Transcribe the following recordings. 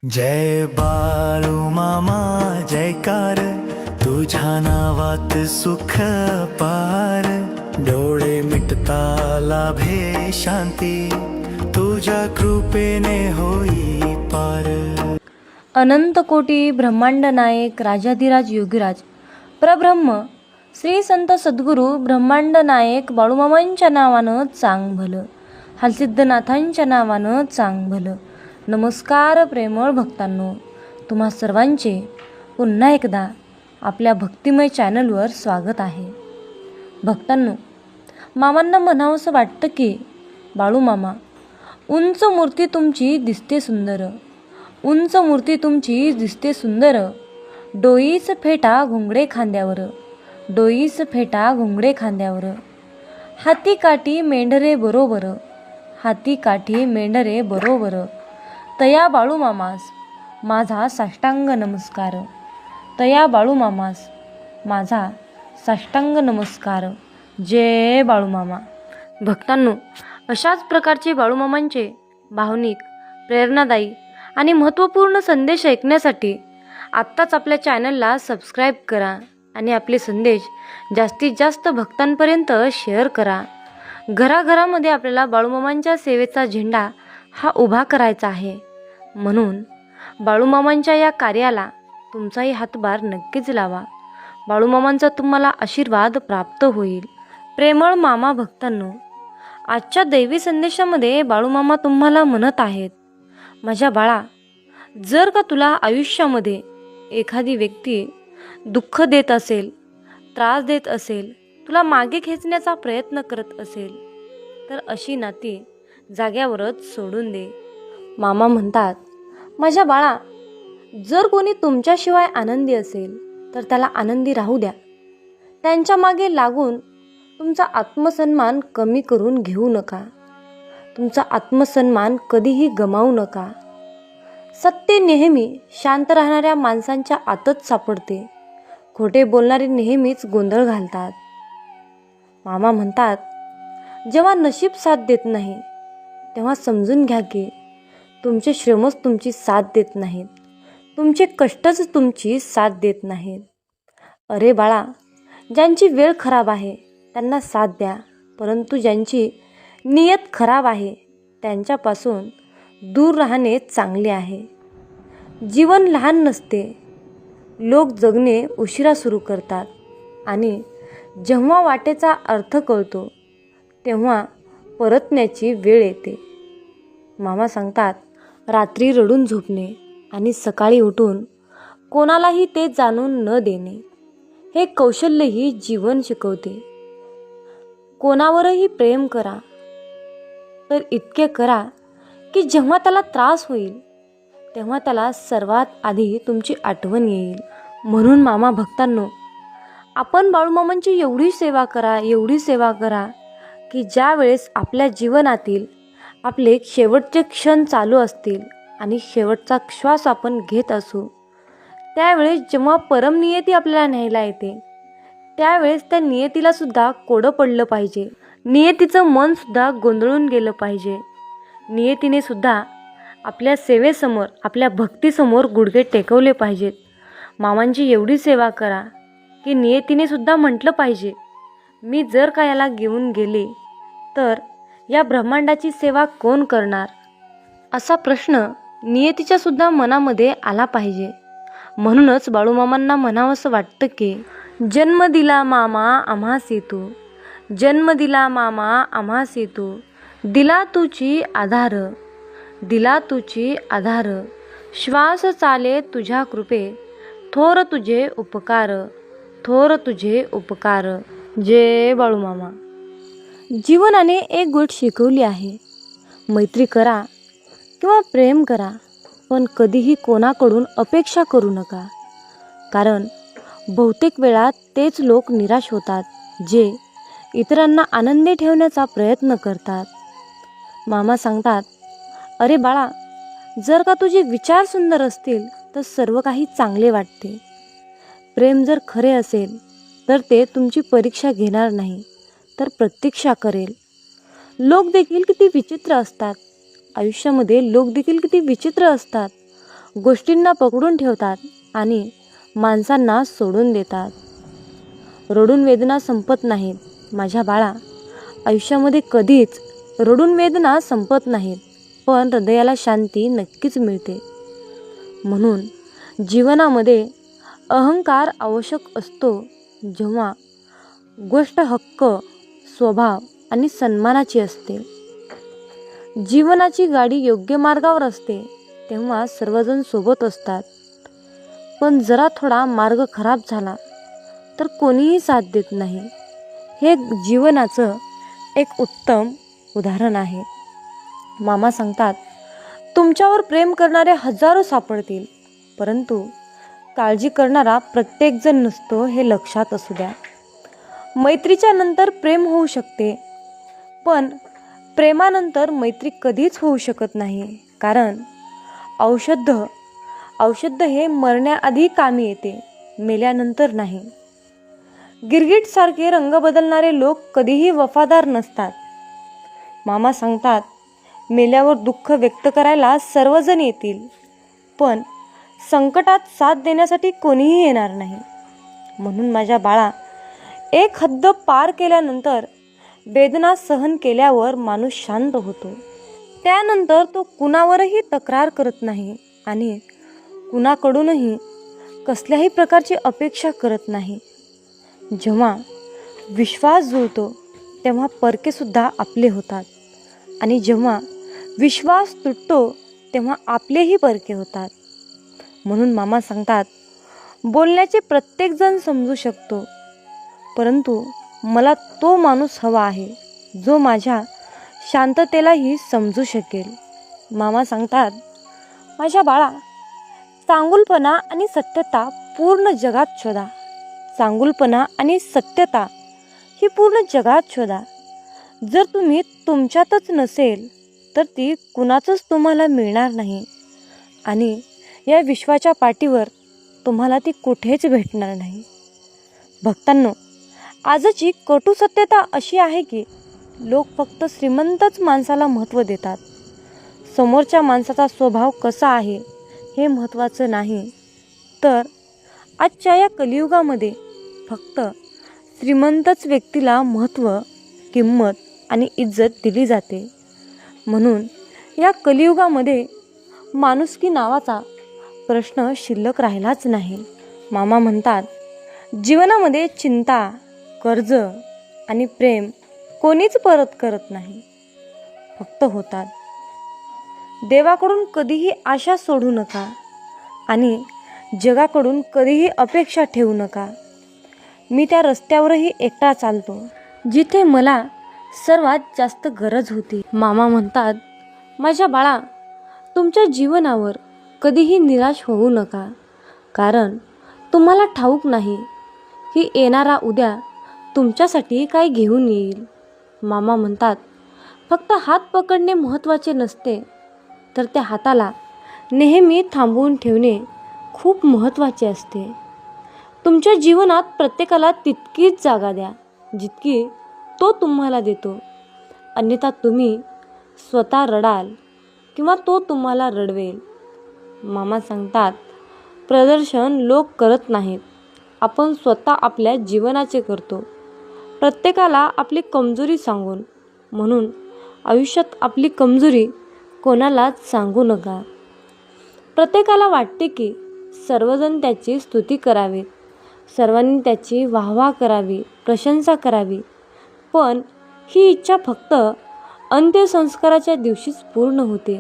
जय बाळू मामा जयकार, तुझ्या नावात सुख पार, डोळे मिटता लाभे शांती, तुझ्या कृपेने होई पार। अनंत कोटी ब्रह्मांड नायक राजाधिराज योगीराज परब्रह्म श्री संत सद्गुरू ब्रह्मांड नायक बाळूमामांच्या नावानं चांग भलं, हलसिद्धनाथांच्या नावानं चांग भलं। नमस्कार प्रेमळ भक्तांनो, तुम्हा सर्वांचे पुन्हा एकदा आपल्या भक्तिमय चॅनलवर स्वागत आहे। भक्तांनो, मामांना म्हणावंसं वाटतं की बाळूमामा, उंच मूर्ती तुमची दिसते सुंदर, उंच मूर्ती तुमची दिसते सुंदर, डोईस फेटा घोंगडे खांद्यावर, डोईस फेटा घोंगडे खांद्यावर, हाती काठी मेंढरे बरोबर, हाती काठी मेंढरे बरोबर, तया बाळूमामास माझा साष्टांग नमस्कार, तया बाळूमामास माझा साष्टांग नमस्कार। जय बाळूमामा। भक्तांनो, अशाच प्रकारचे बाळूमामांचे भावनिक, प्रेरणादायी आणि महत्त्वपूर्ण संदेश ऐकण्यासाठी आत्ताच आपल्या चॅनलला सबस्क्राईब करा आणि आपले संदेश जास्तीत जास्त भक्तांपर्यंत शेअर करा। घराघरामध्ये आपल्याला बाळूमामांच्या सेवेचा झेंडा हा उभा करायचा आहे, म्हणून बाळूमामांच्या या कार्याला तुमचाही हातभार नक्कीच लावा। बाळूमामांचा तुम्हाला आशीर्वाद प्राप्त होईल। प्रेमळ मामा भक्तांनो, आजच्या दैवी संदेशामध्ये बाळूमामा तुम्हाला म्हणत आहेत, माझ्या बाळा, जर का तुला आयुष्यामध्ये एखादी व्यक्ती दुःख देत असेल, त्रास देत असेल, तुला मागे खेचण्याचा प्रयत्न करत असेल, तर अशी नाती जाग्यावरच सोडून दे। मामा म्हणतात, माझ्या बाळा, जर कोणी तुमच्याशिवाय आनंदी असेल तर त्याला आनंदी राहू द्या। त्यांच्या मागे लागून तुमचा आत्मसन्मान कमी करून घेऊ नका, तुमचा आत्मसन्मान कधीही गमावू नका। सत्य नेहमी शांत राहणाऱ्या माणसांच्या आतच सापडते, खोटे बोलणारे नेहमीच गोंधळ घालतात। मामा म्हणतात, जेव्हा नशीब साथ देत नाही तेव्हा समजून घ्या की तुमचे श्रमच तुमची साथ देत नाहीत, तुमचे कष्टच तुमची साथ देत नाहीत। अरे बाळा, ज्यांची वेळ खराब आहे त्यांना साथ द्या, परंतु ज्यांची नियत खराब आहे त्यांच्यापासून दूर राहणे चांगले आहे। जीवन लहान नसते, लोक जगणे उशिरा सुरू करतात आणि जेव्हा वाटेचा अर्थ कळतो तेव्हा परतण्याची वेळ येते। मामा सांगतात, रात्री रडून झोपणे आणि सकाळी उठून कोणालाही ते जाणून न देणे हे कौशल्यही जीवन शिकवते। कोणावरही प्रेम करा, तर इतके करा की जेव्हा त्याला त्रास होईल तेव्हा त्याला सर्वात आधी तुमची आठवण येईल। म्हणून मामा भक्तांनो, आपण बाळूमामांची एवढी सेवा करा, एवढी सेवा करा की ज्या वेळेस आपल्या जीवनातील आपले शेवटचे क्षण चालू असतील आणि शेवटचा श्वास आपण घेत असू, त्यावेळेस जेव्हा परमनियती आपल्याला न्यायला येते त्यावेळेस त्या नियतीला सुद्धा कोडं पडलं पाहिजे, नियतीचं मन सुद्धा गोंधळून गेलं पाहिजे। नियतीने सुद्धा आपल्या सेवेसमोर, आपल्या भक्तीसमोर गुडघे टेकवले पाहिजेत। मामांची एवढी सेवा करा की नियतीने सुद्धा म्हटलं पाहिजे, मी जर का याला घेऊन गेले तर या ब्रह्मांडाची सेवा कोण करणार, असा प्रश्न नियतीच्या सुद्धा मनामध्ये आला पाहिजे। म्हणूनच बाळूमामांना म्हणावंसं वाटतं की जन्म दिला मामा आम्हासी तू, जन्म दिला मामा आम्हासी तू, दिला तुझी आधार, दिला तुझी आधार, श्वास चाले तुझ्या कृपे, थोर तुझे उपकार, थोर तुझे उपकार। जय बाळूमामा। जीवनाने एक गोष्ट शिकवली आहे, मैत्री करा किंवा प्रेम करा, पण कधीही कोणाकडून अपेक्षा करू नका, कारण बहुतेक वेळा तेच लोक निराश होतात जे इतरांना आनंदी ठेवण्याचा प्रयत्न करतात। मामा सांगतात, अरे बाळा, जर का तुझे विचार सुंदर असतील तर सर्व काही चांगले वाटते। प्रेम जर खरे असेल तर ते तुमची परीक्षा घेणार नाही, तर प्रतीक्षा करेल। लोक देखील किती विचित्र असतात, आयुष्यामध्ये लोक देखील किती विचित्र असतात, गोष्टींना पकडून ठेवतात आणि माणसांना सोडून देतात. रडून वेदना संपत नाहीत माझ्या बाळा. आयुष्यामध्ये कधीच रडून वेदना संपत नाहीत, पण हृदयाला शांती नक्कीच मिळते. म्हणून जीवनामध्ये अहंकार आवश्यक असतो जेव्हा गोष्ट हक्क, स्वभाव आणि सन्मानाची असते. जीवनाची गाडी योग्य मार्गावर असते तेव्हा सर्वजण सोबत असतात, पण जरा थोडा मार्ग खराब झाला तर कोणीही साथ देत नाही. हे जीवनाचं एक उत्तम उदाहरण आहे. मामा सांगतात, तुमच्यावर प्रेम करणारे हजारो सापडतील, परंतु काळजी करणारा प्रत्येकजण नसतो हे लक्षात असू द्या. मैत्रीच्या नंतर प्रेम होऊ शकते, पण प्रेमानंतर मैत्री कधीच होऊ शकत नाही. कारण औषध हे मरण्याआधी कामी येते, मेल्यानंतर नाही. गिरगिटसारखे रंग बदलणारे लोक कधीही वफादार नसतात. मामा सांगतात, मेल्यावर दुःख व्यक्त करायला सर्वजण येतील, पण संकटात साथ देण्यासाठी कोणीही येणार नाही. म्हणून माझ्या बाळा, एक हद्द पार केल्यानंतर, वेदना सहन केल्यावर माणूस शांत होतो. त्यानंतर तो कुणावरही तक्रार करत नाही आणि कुणाकडूनही कसल्याही प्रकारची अपेक्षा करत नाही. जेव्हा विश्वास जुळतो तेव्हा परकेसुद्धा आपले होतात, आणि जेव्हा विश्वास तुटतो तेव्हा आपलेही परके होतात. म्हणून मामा सांगतात, बोलण्याचे प्रत्येकजण समजू शकतो, परंतु मला तो माणूस हवा आहे जो माझ्या शांततेलाही समजू शकेल. मामा सांगतात, माझ्या बाळा, चांगुलपणा आणि सत्यता पूर्ण जगात शोधा. चांगुलपणा आणि सत्यता ही पूर्ण जगात शोधा. जर तुम्ही तुमच्यातच नसेल तर ती कुणाचंच तुम्हाला मिळणार नाही, आणि या विश्वाच्या पाठीवर तुम्हाला ती कुठेच भेटणार नाही. भक्तांनो, आजची कटू सत्यता अशी आहे की लोक फक्त श्रीमंतच माणसाला महत्त्व देतात. समोरच्या माणसाचा स्वभाव कसा आहे हे महत्त्वाचं नाही, तर आजच्या या कलियुगामध्ये फक्त श्रीमंतच व्यक्तीला महत्त्व, किंमत आणि इज्जत दिली जाते. म्हणून या कलियुगामध्ये माणुसकी नावाचा प्रश्न शिल्लक राहिलाच नाही. मामा म्हणतात, जीवनामध्ये चिंता, कर्ज आणि प्रेम कोणीच परत करत नाही, फक्त होतात. देवाकडून कधीही आशा सोडू नका आणि जगाकडून कधीही अपेक्षा ठेवू नका. मी त्या रस्त्यावरही एकटा चालतो जिथे मला सर्वात जास्त गरज होती. मामा म्हणतात, माझ्या बाळा, तुमच्या जीवनावर कधीही निराश होऊ नका, कारण तुम्हाला ठाऊक नाही की येणारा उद्या तुमच्यासाठी काय घेऊन येईल. मामा म्हणतात, फक्त हात पकडणे महत्त्वाचे नसते, तर त्या हाताला नेहमी थांबवून ठेवणे खूप महत्त्वाचे असते. तुमच्या जीवनात प्रत्येकाला तितकीच जागा द्या जितकी तो तुम्हाला देतो, अन्यथा तुम्ही स्वतः रडाल किंवा तो तुम्हाला रडवेल. मामा सांगतात, प्रदर्शन लोक करत नाहीत, आपण स्वतः आपल्या जीवनाचे करतो. प्रत्येकाला आपली कमजोरी सांगून, म्हणून आयुष्यात आपली कमजोरी कोणालाच सांगू नका. प्रत्येकाला वाटते की सर्वजण त्याची स्तुती करावी, सर्वांनी त्याची वाहवा करावी, प्रशंसा करावी, पण ही इच्छा फक्त अंत्यसंस्काराच्या दिवशीच पूर्ण होते.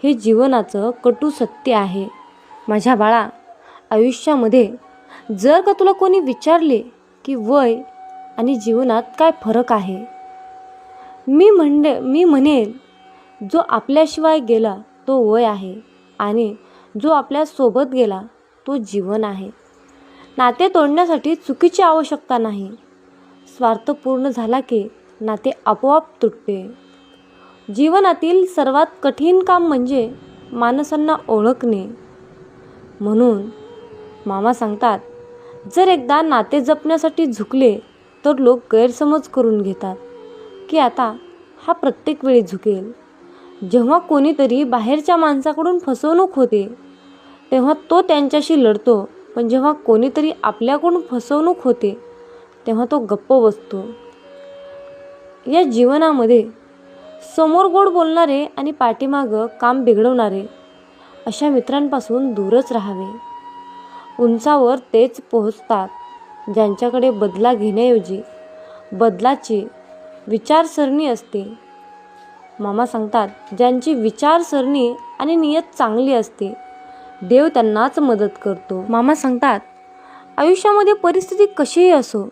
हे जीवनाचं कटू सत्य आहे. माझ्या बाळा, आयुष्यामध्ये जर का तुला कोणी विचारले की वय आणि जीवनात काय फरक आहे, मी म्हणेल, जो आपल्याशिवाय गेला तो वय आहे, आणि जो आपल्यासोबत गेला तो जीवन आहे. नाते तोडण्यासाठी चुकीची आवश्यकता नाही. स्वार्थ पूर्ण झाला की नाते आपोआप तुटते. जीवनातील सर्वात कठीण काम म्हणजे माणसांना ओळखणे. म्हणून मामा सांगतात, जर एकदा नाते जपण्यासाठी झुकले तर लोक गैरसमज करून घेतात की आता हा प्रत्येक वेळी झुकेल. जेव्हा कोणीतरी बाहेरच्या माणसाकडून फसवणूक होते तेव्हा तो त्यांच्याशी लढतो, पण जेव्हा कोणीतरी आपल्याकडून फसवणूक होते तेव्हा तो गप्प बसतो. या जीवनामध्ये समोर गोड बोलणारे आणि पाठीमागं काम बिघडवणारे अशा मित्रांपासून दूरच राहावे. उंचावर तेच पोहोचतात ज्यांच्याकडे बदला घेण्याऐवजी बदलाची विचारसरणी असते. मामा सांगतात, ज्यांची विचारसरणी आणि नियत चांगली असते देव त्यांनाच मदत करतो. मामा सांगतात, आयुष्यामध्ये परिस्थिती कशीही असो,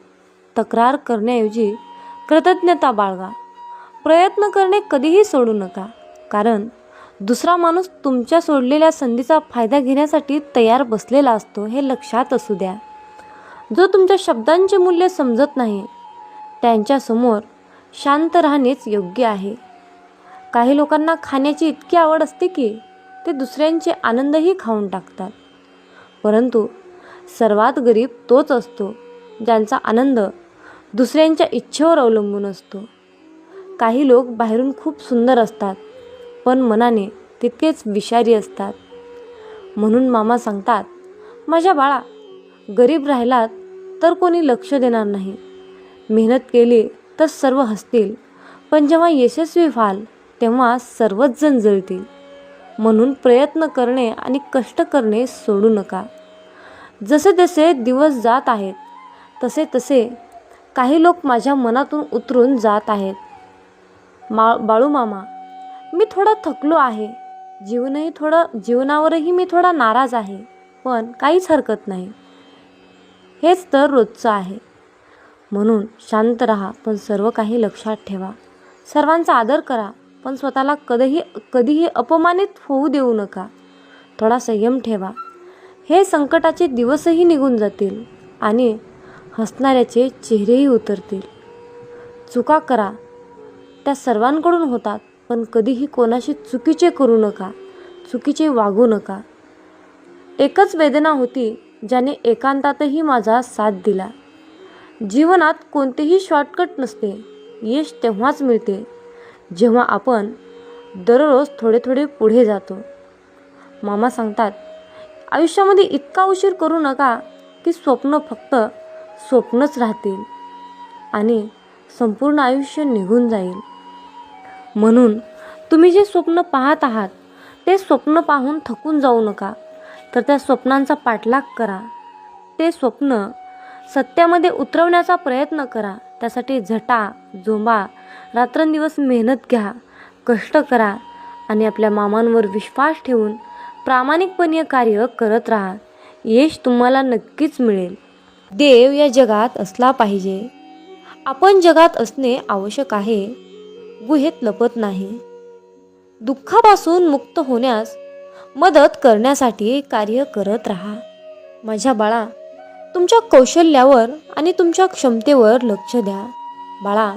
तक्रार करण्याऐवजी कृतज्ञता बाळगा. प्रयत्न करणे कधीही सोडू नका, कारण दुसरा माणूस तुमच्या सोडलेल्या संधीचा फायदा घेण्यासाठी तयार बसलेला असतो, हे लक्षात असू द्या. जो तुमच्या शब्दांचे मूल्य समजत नाही त्यांच्यासमोर शांत राहणेच योग्य आहे. काही लोकांना खाण्याची इतकी आवड असते की ते दुसऱ्यांचे आनंदही खाऊन टाकतात, परंतु सर्वात गरीब तोच असतो ज्यांचा आनंद दुसऱ्यांच्या इच्छेवर अवलंबून असतो. काही लोक बाहेरून खूप सुंदर असतात, पण मनाने तितकेच विषारी असतात. म्हणून मामा सांगतात, माझ्या बाळा, गरीब राहिलात तर कोणी लक्ष देणार नाही. मेहनत केली तर सर्व हसतील, पण जेव्हा यशस्वी व्हाल तेव्हा सर्वच जण जळतील. म्हणून प्रयत्न करणे आणि कष्ट करणे सोडू नका. जसे जसे दिवस जात आहेत तसे तसे काही लोक माझ्या मनातून उतरून जात आहेत. बाळू मामा, मी थोडा थकलो आहे. जीवनावरही मी थोडा नाराज आहे, पण काहीच हरकत नाही. हेच तर रोजचं आहे. म्हणून शांत राहा, पण सर्व काही लक्षात ठेवा. सर्वांचा आदर करा, पण स्वतःला कधीही अपमानित होऊ देऊ नका. थोडा संयम ठेवा. हे संकटाचे दिवसही निघून जातील आणि हसणाऱ्याचे चेहरेही उतरतील. चुका करा, त्या सर्वांकडून होतात, पण कधीही कोणाशी चुकीचे करू नका, चुकीचे वागू नका. एकच वेदना होती ज्याने एकांतातही माझा साथ दिला. जीवनात कोणतेही शॉर्टकट नसते. यश तेव्हाच मिळते जेव्हा आपण दररोज थोडे थोडे पुढे जातो. मामा सांगतात, आयुष्यामध्ये इतका उशीर करू नका की स्वप्न फक्त स्वप्नच राहतील आणि संपूर्ण आयुष्य निघून जाईल. म्हणून तुम्ही जे स्वप्न पाहत आहात ते स्वप्न पाहून थकून जाऊ नका, तर त्या स्वप्नांचा पाठलाग करा. ते स्वप्न सत्यामध्ये उतरवण्याचा प्रयत्न करा. त्यासाठी झटा, झोंबा, रात्रंदिवस मेहनत घ्या, कष्ट करा आणि आपल्या मामांवर विश्वास ठेवून प्रामाणिकपणे कार्य करत राहा. यश तुम्हाला नक्कीच मिळेल. देव या जगात असला पाहिजे. आपण जगात असणे आवश्यक आहे, गुहेत लपत नाही. दुःखापासून मुक्त होण्यास मदत करण्यासाठी कार्य करत राहा. माझ्या बाळा, तुमच्या कौशल्यावर आणि तुमच्या क्षमतेवर लक्ष द्या. बाळा,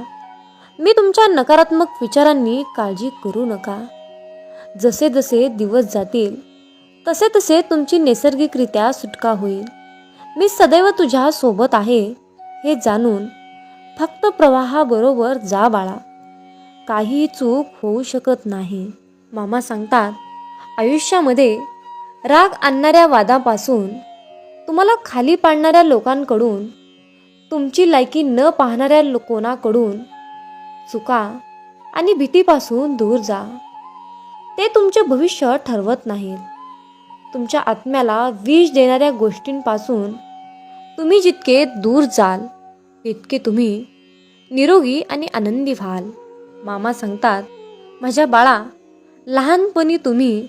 मी तुमच्या नकारात्मक विचारांनी काळजी करू नका. जसे जसे दिवस जातील तसे तसे तुमची नैसर्गिकरित्या सुटका होईल. मी सदैव तुझ्या सोबत आहे हे जाणून फक्त प्रवाहाबरोबर जा बाळा. काही चूक होऊ शकत नाही. मामा सांगतात, आयुष्यामध्ये राग आणणाऱ्या वादापासून, तुम्हाला खाली पाडणाऱ्या लोकांकडून, तुमची लायकी न पाहणाऱ्या कोणाकडून चुका आणि भीतीपासून दूर जा. ते तुमचे भविष्य ठरवत नाहीत. तुमच्या आत्म्याला विष देणाऱ्या गोष्टींपासून तुम्ही जितके दूर जाल तितके तुम्ही निरोगी आणि आनंदी व्हाल. मामा सांगतात, माझ्या बाळा, लहानपणी तुम्ही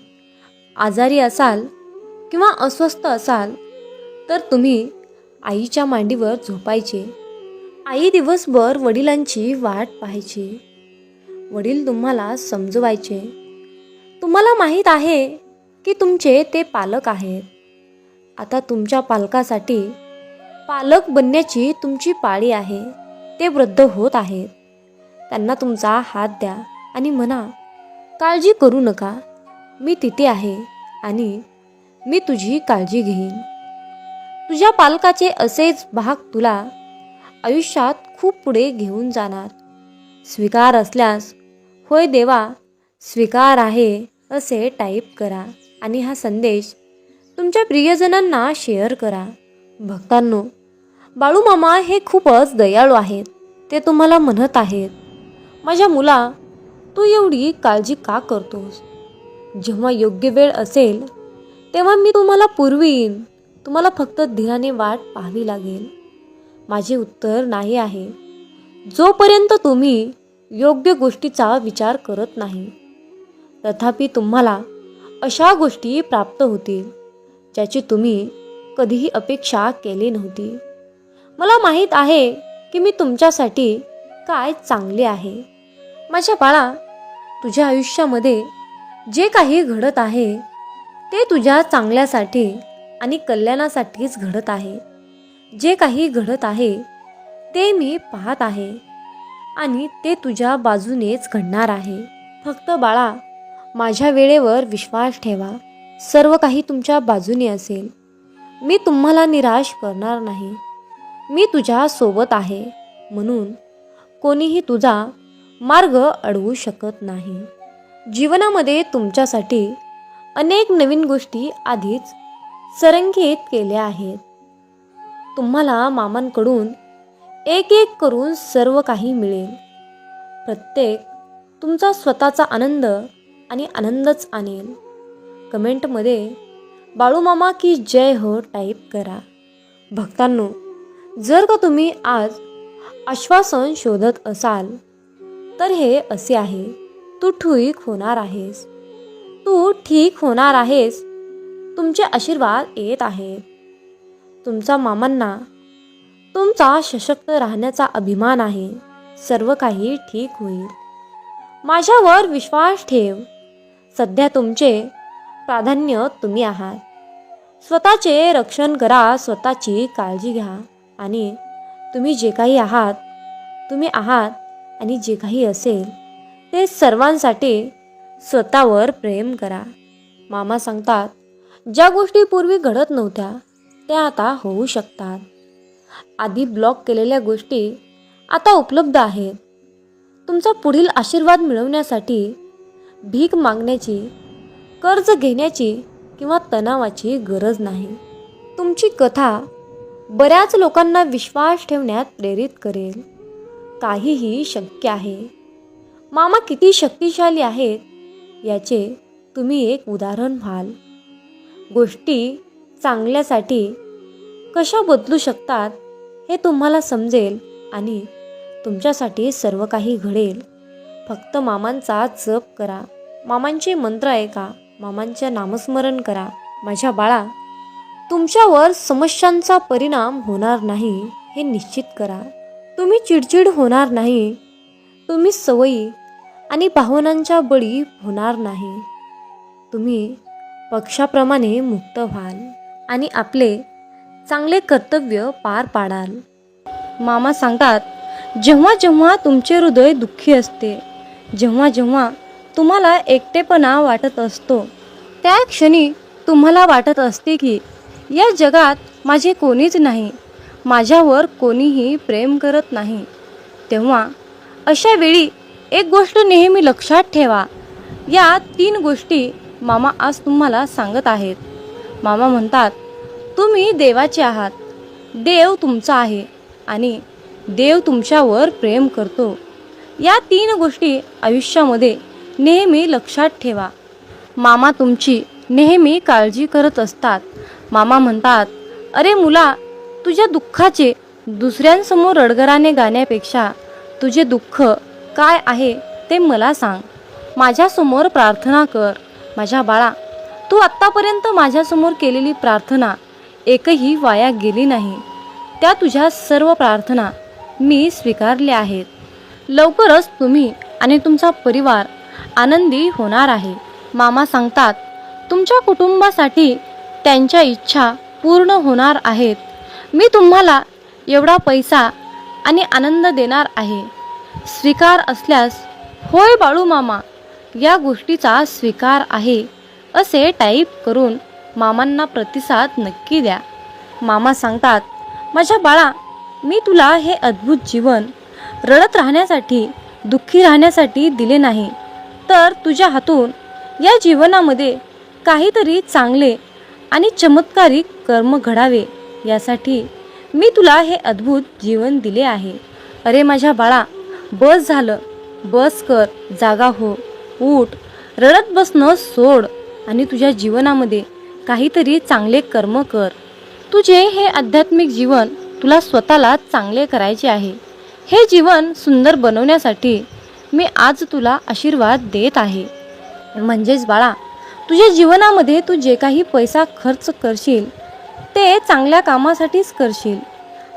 आजारी असाल किंवा अस्वस्थ असाल तर तुम्ही आईच्या मांडीवर झोपायचे. आई दिवसभर वडिलांची वाट पाहायची. वडील तुम्हाला समजवायचे. तुम्हाला माहीत आहे की तुमचे ते पालक आहेत. आता तुमच्या पालकासाठी पालक बनण्याची तुमची पाळी आहे. ते वृद्ध होत आहेत. त्यांना तुमचा हात द्या आणि म्हणा, काळजी करू नका, मी तिथे आहे आणि मी तुझी काळजी घेईन. तुझ्या पालकाचे असेच भाग तुला आयुष्यात खूप पुढे घेऊन जाणार. स्वीकार असल्यास, होय देवा, स्वीकार आहे असे टाईप करा आणि हा संदेश तुमच्या प्रियजनांना शेअर करा. भक्तांनो, बाळूमामा हे खूपच दयाळू आहेत. ते तुम्हाला म्हणत आहेत, माझ्या मुला, तू एवढी काळजी का करतोस? जेव्हा योग्य वेळ असेल तेव्हा मी तुम्हाला पुरवीन. तुम्हाला फक्त धीराने वाट पाहावी लागेल. माझे उत्तर नाही आहे. जोपर्यंत तुम्ही योग्य गोष्टीचा विचार करत नाही, तथापि तुम्हाला अशा गोष्टी प्राप्त होतील ज्याची तुम्ही कधीही अपेक्षा केली नव्हती. मला माहीत आहे की मी तुमच्यासाठी काय चांगले आहे. माझ्या बाळा, तुझ्या आयुष्यामध्ये जे काही घडत आहे ते तुझ्या चांगल्यासाठी आणि कल्याणासाठीच घडत आहे. जे काही घडत आहे ते मी पाहत आहे आणि ते तुझ्या बाजूनेच घडणार आहे. फक्त बाळा, माझ्या वेळेवर विश्वास ठेवा. सर्व काही तुमच्या बाजूने असेल. मी तुम्हाला निराश करणार नाही. मी तुझ्या सोबत आहे, म्हणून कोणीही तुझा मार्ग अडवू शकत नाही. जीवनामध्ये तुमच्यासाठी अनेक नवीन गोष्टी आधीच संरेखित केल्या आहेत. तुम्हाला मामांकडून एक एक करून सर्व काही मिळेल. प्रत्येक तुमचा स्वतःचा आनंद आणि आनंदच आणेल. कमेंटमध्ये बाळूमामा की जय हो टाईप करा. भक्तांनो, जर का तुम्ही आज आश्वासन शोधत असाल तर हे असे आहे, तू ठीक होणार आहेस. तू ठीक होणार आहेस. तुमचे आशीर्वाद येत आहेत. तुमचा मामांना तुमचा सशक्त राहण्याचा अभिमान आहे. सर्व काही ठीक होईल. माझ्यावर विश्वास ठेव. सध्या तुमचे प्राधान्य तुम्ही आहात. स्वतःचे रक्षण करा, स्वतःची काळजी घ्या आणि तुम्ही जे काही आहात, तुम्ही आहात आणि जे काही असेल ते सर्वांसाठी स्वतःवर प्रेम करा. मामा सांगतात, ज्या गोष्टी पूर्वी घडत नव्हत्या त्या आता होऊ शकतात. आधी ब्लॉक केलेल्या गोष्टी आता उपलब्ध आहेत. तुमचा पुढील आशीर्वाद मिळवण्यासाठी भीक मागण्याची, कर्ज घेण्याची किंवा तणावाची गरज नाही. तुमची कथा बऱ्याच लोकांना विश्वास ठेवण्यात प्रेरित करेल. काहीही शक्य आहे. मामा किती शक्तिशाली आहेत याचे तुम्ही एक उदाहरण व्हाल. गोष्टी चांगल्यासाठी कशा बदलू शकतात हे तुम्हाला समजेल आणि तुमच्यासाठी सर्व काही घडेल. फक्त मामांचा जप करा. मामांचे मंत्र ऐका. मामांचे नामस्मरण करा. माझ्या बाळा, तुमच्यावर समस्यांचा परिणाम होणार नाही हे निश्चित करा. तुम्ही चिडचिड होणार नाही. तुम्ही सवयी आणि भावनांच्या बळी होणार नाही. तुम्ही पक्षाप्रमाणे मुक्त व्हाल आणि आपले चांगले कर्तव्य पार पाडाल. मामा सांगतात, जेव्हा जेव्हा तुमचे हृदय दुःखी असते, जेव्हा जेव्हा तुम्हाला एकटेपणा वाटत असतो, त्या क्षणी तुम्हाला वाटत असते की या जगात माझे कोणीच नाही, माझ्यावर कोणीही प्रेम करत नाही, तेव्हा अशा वेळी एक गोष्ट नेहमी लक्षात ठेवा. या 3 गोष्टी मामा आज तुम्हाला सांगत आहेत. मामा म्हणतात, तुम्ही देवाचे आहात. देव तुमचा आहे आणि देव तुमच्यावर प्रेम करतो. या 3 गोष्टी आयुष्यामध्ये नेहमी लक्षात ठेवा. मामा तुमची नेहमी काळजी करत असतात. मामा म्हणतात, अरे मुला, तुझ्या दुःखाचे दुसऱ्यांसमोर रडगराने गाण्यापेक्षा तुझे दुःख काय आहे ते मला सांग. माझ्यासमोर प्रार्थना कर. माझ्या बाळा, तू आत्तापर्यंत माझ्यासमोर केलेली प्रार्थना एकही वाया गेली नाही. त्या तुझ्या सर्व प्रार्थना मी स्वीकारल्या आहेत. लवकरच तुम्ही आणि तुमचा परिवार आनंदी होणार आहे. मामा सांगतात, तुमच्या कुटुंबासाठी त्यांच्या इच्छा पूर्ण होणार आहेत. मी तुम्हाला एवढा पैसा आणि आनंद देणार आहे. स्वीकार असल्यास होय बाळू मामा, या गोष्टीचा स्वीकार आहे असे टाईप करून मामांना प्रतिसाद नक्की द्या. मामा सांगतात, माझ्या बाळा, मी तुला हे अद्भुत जीवन रडत राहण्यासाठी, दुःखी राहण्यासाठी दिले नाही, तर तुझ्या हातून या जीवनामध्ये काहीतरी चांगले आणि चमत्कारिक कर्म घडावे यासाठी मी तुला हे अद्भुत जीवन दिले आहे. अरे माझ्या बाळा, बस झालं, बस कर, जागा हो, उठ, रडत बसणं सोड आणि तुझ्या जीवनामध्ये काहीतरी चांगले कर्म कर. तुझे हे आध्यात्मिक जीवन तुला स्वतःला चांगले करायचे आहे. हे जीवन सुंदर बनवण्यासाठी मी आज तुला आशीर्वाद देत आहे. म्हणजेच बाळा, तुझ्या जीवनामध्ये तू जे काही पैसा खर्च करशील ते चांगल्या कामासाठीच करशील.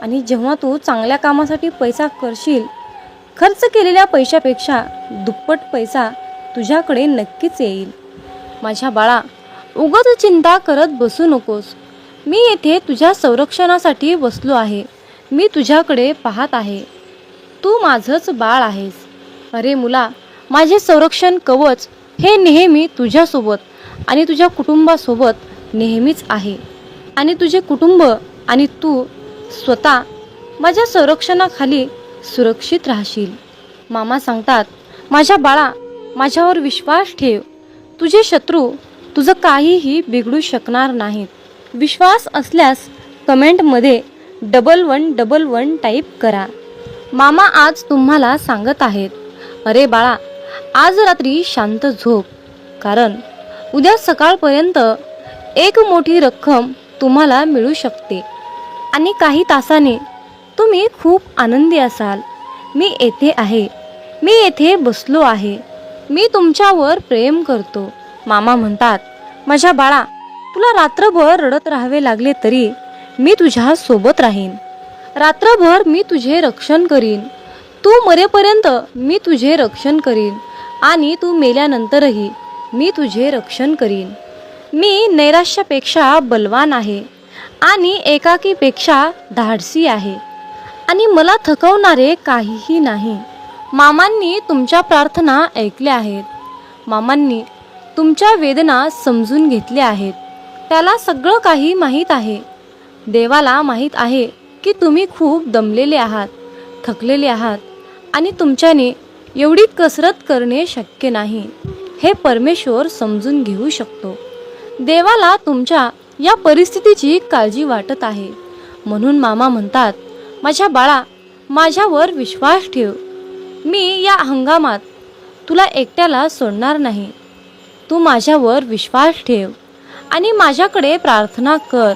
आणि जेव्हा तू चांगल्या कामासाठी पैसा करशील, खर्च केलेल्या पैशापेक्षा दुप्पट पैसा तुझ्याकडे नक्कीच येईल. माझ्या बाळा, उगाच चिंता करत बसू नकोस. मी येथे तुझ्या संरक्षणासाठी बसलो आहे. मी तुझ्याकडे पाहत आहे. तू माझंच बाळ आहेस. अरे मुला, माझे संरक्षण कवच हे नेहमी तुझ्यासोबत आणि तुझ्या कुटुंबासोबत नेहमीच आहे. आणि तुझे कुटुंब आणि तू स्वतः माझ्या संरक्षणाखाली सुरक्षित राहशील. मामा सांगतात, माझ्या बाळा, माझ्यावर विश्वास ठेव. तुझे शत्रू तुझं काहीही बिघडू शकणार नाहीत. विश्वास असल्यास कमेंटमध्ये 1111 टाईप करा. मामा आज तुम्हाला सांगत आहेत, अरे बाळा, आज रात्री शांत झोप, कारण उद्या सकाळपर्यंत एक मोठी रक्कम तुम्हाला मिळू शकते आणि काही तासाने तुम्ही खूप आनंदी असाल. मी येथे आहे, मी येथे बसलो आहे, मी तुमच्यावर प्रेम करतो. मामा म्हणतात, माझ्या बाळा, तुला रात्रभर रडत राहावे लागले तरी मी तुझ्या सोबत राहीन. रात्रभर मी तुझे रक्षण करीन. तू मरेपर्यंत मी तुझे रक्षण करीन आणि तू मेल्यानंतरही मी तुझे रक्षण करीन. मी नैराश्यापेक्षा बलवान आहे आणि एकाकीपेक्षा धाडसी आहे आणि मला थकवणारे काहीही नाही. मामांनी तुमच्या प्रार्थना ऐकल्या आहेत. मामांनी तुमच्या वेदना समजून घेतल्या आहेत. त्याला सगळं काही माहीत आहे. देवाला माहीत आहे की तुम्ही खूप दमलेले आहात, थकलेले आहात आणि तुमच्याने एवढी कसरत करणे शक्य नाही. हे परमेश्वर समजून घेऊ शकतो. देवाला तुमच्या या परिस्थितीची काळजी वाटत आहे. म्हणून मामा म्हणतात, माझ्या बाळा, माझ्यावर विश्वास ठेव. मी या हंगामात तुला एकट्याला सोडणार नाही. तू माझ्यावर विश्वास ठेव आणि माझ्याकडे प्रार्थना कर.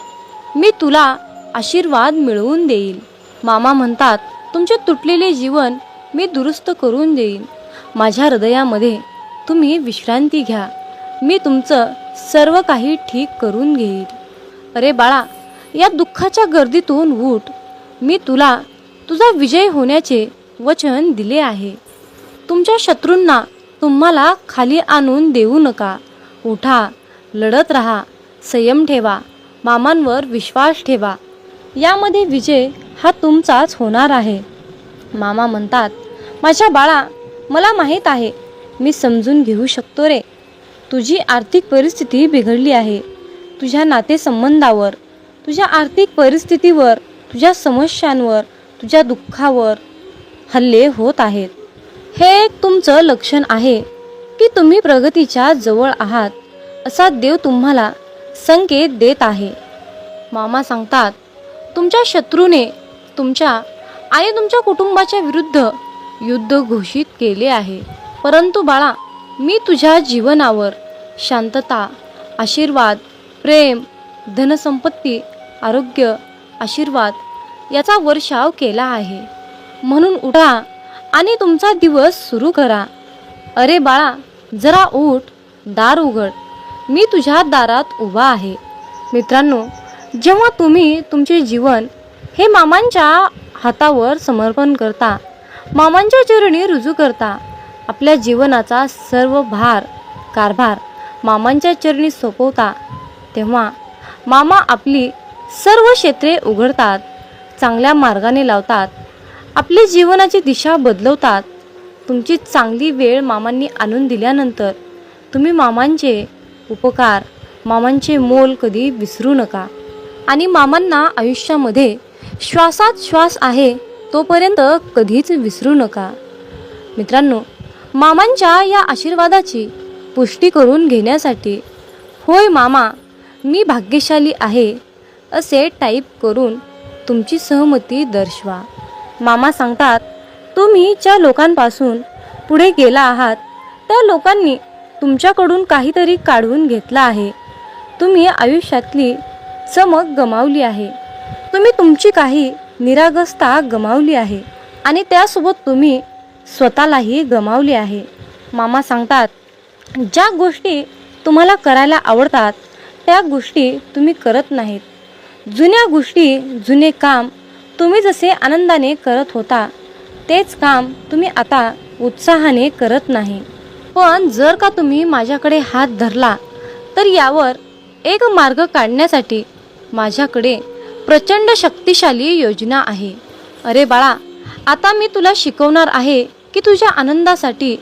मी तुला आशीर्वाद मिळवून देईल. मामा म्हणतात, तुमचे तुटलेले जीवन मी दुरुस्त करून देईन. माझ्या हृदयामध्ये तुम्ही विश्रांती घ्या. मी तुमचं सर्व काही ठीक करून घेईल. अरे बाळा, या दुःखाच्या गर्दीतून उठ. मी तुला तुझा विजय होण्याचे वचन दिले आहे. तुमच्या शत्रूंना तुम्हाला खाली आणून देऊ नका. उठा, लढत राहा, संयम ठेवा, मामांवर विश्वास ठेवा. यामध्ये विजय हा तुमचाच होणार आहे. मामा म्हणतात, माझ्या बाळा, मला माहीत आहे, मी समजून घेऊ शकतो रे. तुझी आर्थिक परिस्थिती बिघडली आहे. तुझ्या नातेसंबंधावर, तुझ्या आर्थिक परिस्थितीवर, तुझ्या समस्यांवर, तुझ्या दुःखावर हल्ले होत आहेत. हे एक तुमचं लक्षण आहे की तुम्ही प्रगतीच्या जवळ आहात असा देव तुम्हाला संकेत देत आहे. मामा सांगतात, तुमच्या शत्रूने तुमच्या आणि तुमच्या कुटुंबाच्या विरुद्ध युद्ध घोषित केले आहे. परंतु बाळा, मी तुझ्या जीवनावर शांतता, आशीर्वाद, प्रेम, धनसंपत्ती, आरोग्य, आशीर्वाद याचा वर्षाव केला आहे. म्हणून उठा आणि तुमचा दिवस सुरू करा. अरे बाळा, जरा उठ, दार उघड, मी तुझ्या दारात उभा आहे. मित्रांनो, जेव्हा तुम्ही तुमचे जीवन हे मामांच्या हातावर समर्पण करता, मामांच्या चरणी रुजू करता, आपल्या जीवनाचा सर्व कारभार मामांच्या चरणी सोपवता, तेव्हा मामा आपली सर्व क्षेत्रे उघडतात, चांगल्या मार्गाने लावतात, आपली जीवनाची दिशा बदलवतात. तुमची चांगली वेळ मामांनी आणून दिल्यानंतर तुम्ही मामांचे उपकार, मामांचे मोल कधी विसरू नका. आणि मामांना आयुष्यामध्ये श्वासात श्वास आहे तोपर्यंत कधीच विसरू नका. मित्रांनो, मामांच्या या आशीर्वादाची पुष्टी करून घेण्यासाठी, होय मामा, मी भाग्यशाली आहे असे टाईप करून तुमची सहमती दर्शवा. मामा सांगतात, तुम्ही ज्या लोकांपासून पुढे गेला आहात त्या लोकांनी तुमच्याकडून काहीतरी काढून घेतलं आहे. तुम्ही आयुष्यातली चमक गमावली आहे. तुम्ही तुमची काही निरागसता गमावली आहे आणि त्यासोबत तुम्ही स्वतःलाही गमावली आहे. मामा सांगतात, ज्या गोष्टी तुम्हाला करायला आवडतात त्या गोष्टी तुम्ही करत नाहीत. जुन्या गोष्टी, जुने काम तुम्ही जसे आनंदाने करत होता तेच काम तुम्ही आता उत्साहाने करत नाही. पण जर का तुम्ही माझ्याकडे हात धरला तर यावर एक मार्ग काढण्यासाठी माझ्याकडे प्रचंड शक्तिशाली योजना आहे. अरे बाळा, आता मी तुला शिकवणार आहे की तुझ्या आनंदासाठी,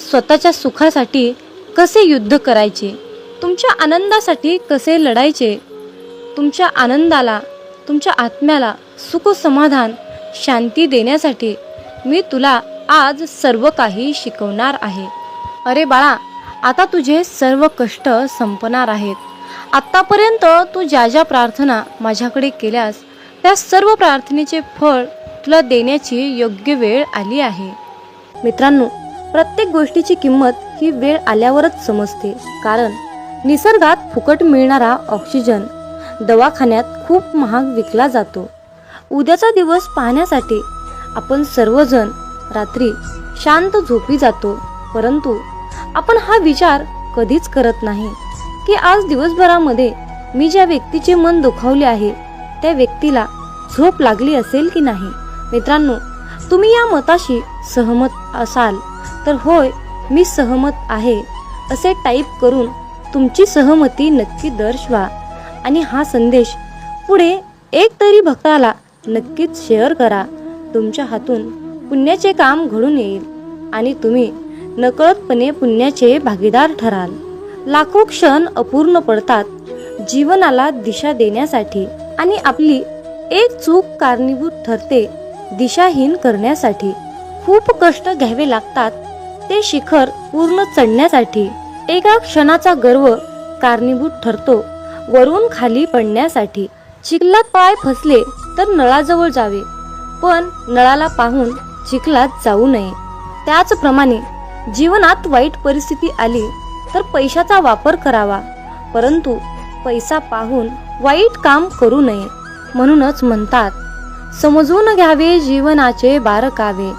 स्वतःच्या सुखासाठी कसे युद्ध करायचे, तुमच्या आनंदासाठी कसे लढायचे. तुमच्या आनंदाला, तुमच्या आत्म्याला सुख, समाधान, शांती देण्यासाठी मी तुला आज सर्व काही शिकवणार आहे. अरे बाळा, आता तुझे सर्व कष्ट संपणार आहेत. आत्तापर्यंत तू ज्या ज्या प्रार्थना माझ्याकडे केल्यास त्या सर्व प्रार्थनेचे फळ तुला देण्याची योग्य वेळ आली आहे. मित्रांनो, प्रत्येक गोष्टीची किंमत ही वेळ आल्यावरच समजते. कारण निसर्गात फुकट मिळणारा ऑक्सिजन दवाखान्यात खूप महाग विकला जातो. उद्याचा दिवस पाहण्यासाठी आपण सर्वजण रात्री शांत झोपी जातो, परंतु आपण हा विचार कधीच करत नाही की आज दिवसभरामध्ये मी ज्या व्यक्तीचे मन दुखावले आहे त्या व्यक्तीला झोप लागली असेल की नाही. मित्रांनो, तुम्ही या मताशी सहमत असाल तर होय, मी सहमत आहे असे टाईप करून तुमची सहमती नक्की दर्शवा आणि हा संदेश पुढे एक तरी भक्ताला नक्कीच शेअर करा. तुमच्या हातून पुण्याचे काम घडून येईल आणि तुम्ही नकळतपणे पुण्याचे भागीदार ठराल. लाखो क्षण अपूर्ण पडतात जीवनाला दिशा देण्यासाठी आणि आपली एक चूक कारणीभूत ठरते दिशाहीन करण्यासाठी. खूप कष्ट घ्यावे लागतात ते शिखर पूर्ण चढण्यासाठी. एका क्षणाचा गर्व कारणीभूत ठरतो वरून खाली पडण्यासाठी. चिखलात पाय फसले तर नळाजवळ जावे, पण नळाला पाहून चिखलात जाऊ नये. त्याचप्रमाणे जीवनात वाईट परिस्थिती आली तर पैशाचा वापर करावा, परंतु पैसा पाहून वाईट काम करू नये. म्हणूनच म्हणतात, समजून घ्यावे जीवनाचे बारकावे,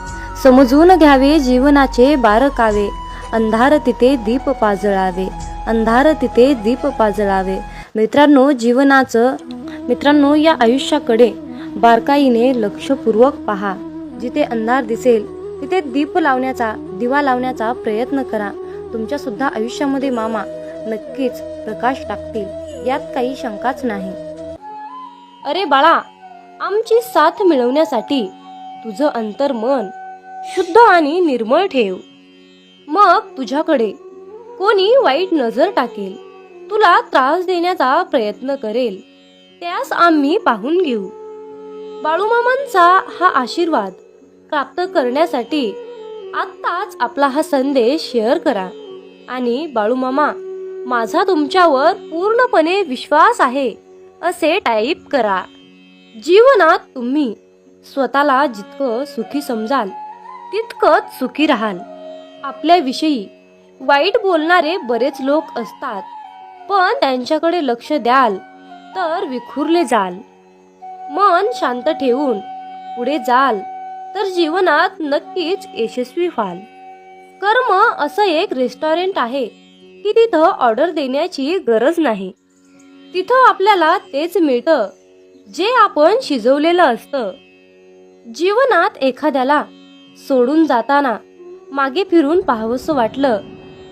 समजून घ्यावे जीवनाचे बारकावे. अंधार तिथे दीप पाजळावे, अंधार तिथे दीप पाजळावे. मित्रांनो, या आयुष्याकडे बारकाईने लक्षपूर्वक पहा. जिथे अंधार दिसेल तिथे दिवा लावण्याचा प्रयत्न करा. तुमच्या सुद्धा आयुष्यामध्ये मामा नक्कीच प्रकाश टाकतील, यात काही शंकाच नाही. अरे बाळा, आमची साथ मिळवण्यासाठी तुझं अंतर्मन शुद्ध आणि निर्मळ ठेव. मग तुझ्याकडे कोणी वाईट नजर टाकेल, तुला त्रास देण्याचा प्रयत्न करेल, त्यास आम्ही पाहून घेऊ. बाळूमामांचा हा आशीर्वाद प्राप्त करण्यासाठी आत्ताच आपला हा संदेश शेअर करा आणि बाळूमामा, माझा तुमच्यावर पूर्णपणे विश्वास आहे असे टाईप करा. जीवनात तुम्ही स्वतःला जितकं सुखी समजाल तितकंच सुखी राहाल. आपल्याविषयी वाईट बोलणारे बरेच लोक असतात, पण त्यांच्याकडे लक्ष द्याल तर विखुरले जाल. मन शांत ठेवून पुढे जाल तर जीवनात नक्कीच यशस्वी व्हाल. कर्म असं एक रेस्टॉरंट आहे की तिथं ऑर्डर देण्याची गरज नाही. तिथं आपल्याला तेच मिळतं जे आपण शिजवलेलं असतं. जीवनात एखाद्याला सोडून जाताना मागे फिरून पाहावंसं वाटलं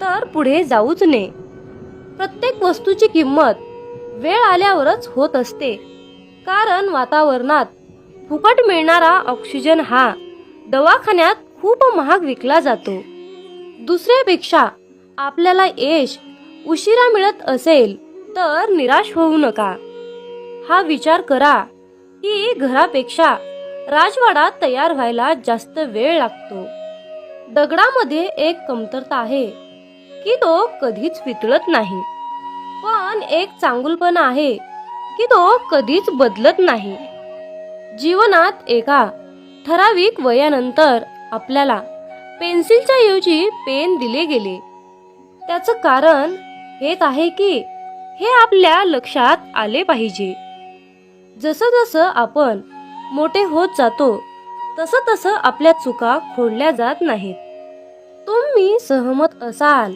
तर पुढे जाऊच नये. प्रत्येक वस्तूची किंमत वेळ आल्यावरच होत असते, कारण वातावरणात फुकट मिळणारा ऑक्सिजन हा दवाखान्यात खूप महाग विकला जातो. दुसऱ्यापेक्षा आपल्याला यश उशिरा मिळत असेल तर निराश होऊ नका. हा विचार करा की घरापेक्षा राजवाडा तयार व्हायला जास्त वेळ लागतो. दगडामध्ये एक कमतरता आहे की तो कधीच वितळत नाही. पण एक चांगुलपणा आहे की तो कधीच बदलत नाही. जीवनात एका ठराविक वयानंतर आपल्याला पेन्सिलच्या ऐवजी पेन दिले गेले. त्याचं कारण हेच आहे की हे आपल्या लक्षात आले पाहिजे. जसं जसं आपण मोठे होत जातो तसं तसं आपल्या चुका खोडल्या जात नाहीत. तुम्ही सहमत असाल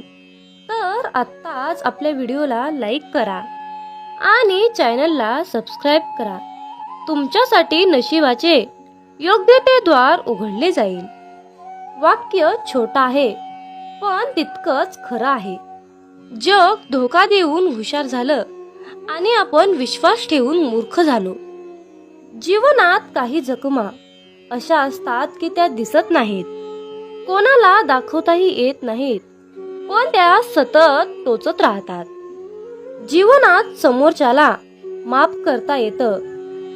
तर आत्ताच आपल्या व्हिडिओला लाईक करा आणि चॅनलला सबस्क्राईब करा. तुमच्यासाठी नशिबाचे योग्य ते द्वार उघडले जाईल. वाक्य छोटं आहे पण तितकंच खरं आहे. जग धोका देऊन हुशार झालं आणि आपण विश्वास ठेवून मूर्ख झालो. जीवनात काही जखमा अशा असतात की त्या दिसत नाहीत, कोणाला दाखवताही येत नाहीत, पण त्या सतत टोचत राहतात. जीवनात समोरच्याला माफ करता येतं,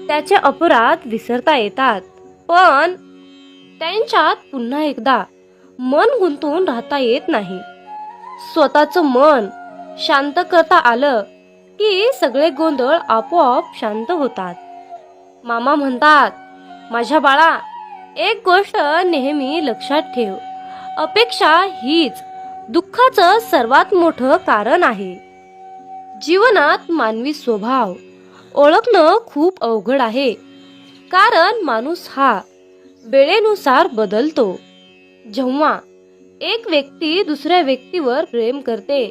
त्याचे अपराध विसरता येतात, पण त्यांच्यात पुन्हा एकदा मन गुंतून राहता येत नाही. स्वतःचं मन शांत करता आलं की सगळे गोंधळ आपोआप शांत होतात. मामा म्हणतात, माझ्या बाळा, एक गोष्ट नेहमी लक्षात ठेव, अपेक्षा हीच दुःखाचं सर्वात मोठं कारण आहे. जीवनात मानवी स्वभाव ओळखणं खूप अवघड आहे, कारण माणूस हा वेळेनुसार बदलतो. जेव्हा एक व्यक्ती दुसऱ्या व्यक्तीवर प्रेम करते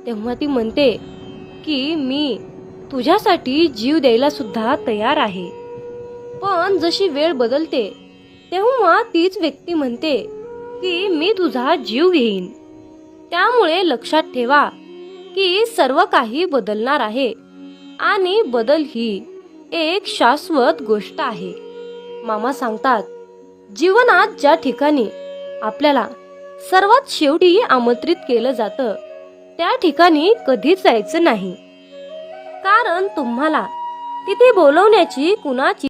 तेव्हा ती म्हणते की मी तुझ्यासाठी जीव द्यायला सुद्धा तयार आहे. पण जशी वेळ बदलते तेव्हा तीच व्यक्ती म्हणते की मी तुझा जीव घेईन. त्यामुळे लक्षात ठेवा की सर्व काही बदलणार आहे आणि बदल ही एक शाश्वत गोष्ट आहे. मामा सांगतात, जीवनात ज्या ठिकाणी आपल्याला सर्वात शेवटी आमंत्रित केलं जातं त्या ठिकाणी कधीच जायचं नाही, कारण तुम्हाला तिथे बोलवण्याची कुणाची